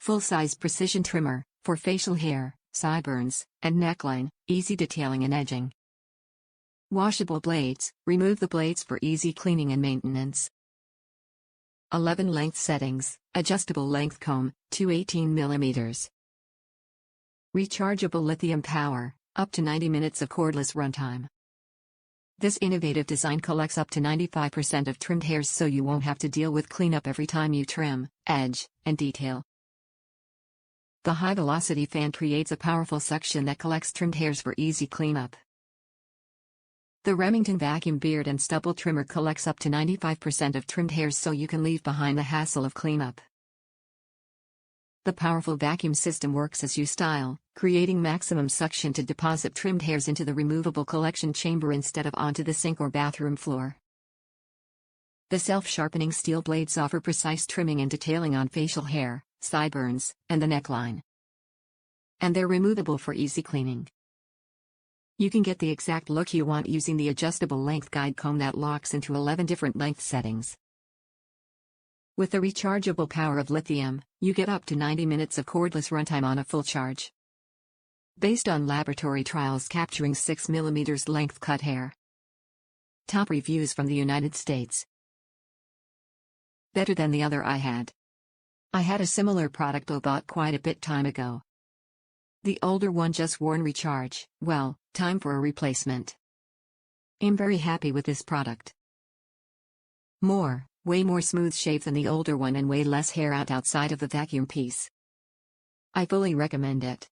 Full-size precision trimmer, for facial hair, sideburns, and neckline, easy detailing and edging. Washable blades, remove the blades for easy cleaning and maintenance. 11 length settings, adjustable length comb, 218 mm. Rechargeable lithium power, up to 90 minutes of cordless runtime. This innovative design collects up to 95% of trimmed hairs so you won't have to deal with cleanup every time you trim, edge, and detail. The high-velocity fan creates a powerful suction that collects trimmed hairs for easy cleanup. The Remington vacuum beard and stubble trimmer collects up to 95% of trimmed hairs so you can leave behind the hassle of cleanup. The powerful vacuum system works as you style, creating maximum suction to deposit trimmed hairs into the removable collection chamber instead of onto the sink or bathroom floor. The self-sharpening steel blades offer precise trimming and detailing on facial hair, sideburns, and the neckline. And they're removable for easy cleaning. You can get the exact look you want using the adjustable length guide comb that locks into 11 different length settings. With the rechargeable power of lithium, you get up to 90 minutes of cordless runtime on a full charge. Based on laboratory trials capturing 6 mm length cut hair. Top reviews from the United States. Better than the other I had. I had a similar product I bought quite a bit time ago. The older one just wore recharge, well, time for a replacement. I'm very happy with this product. Way more smooth shave than the older one and way less hair outside of the vacuum piece. I fully recommend it.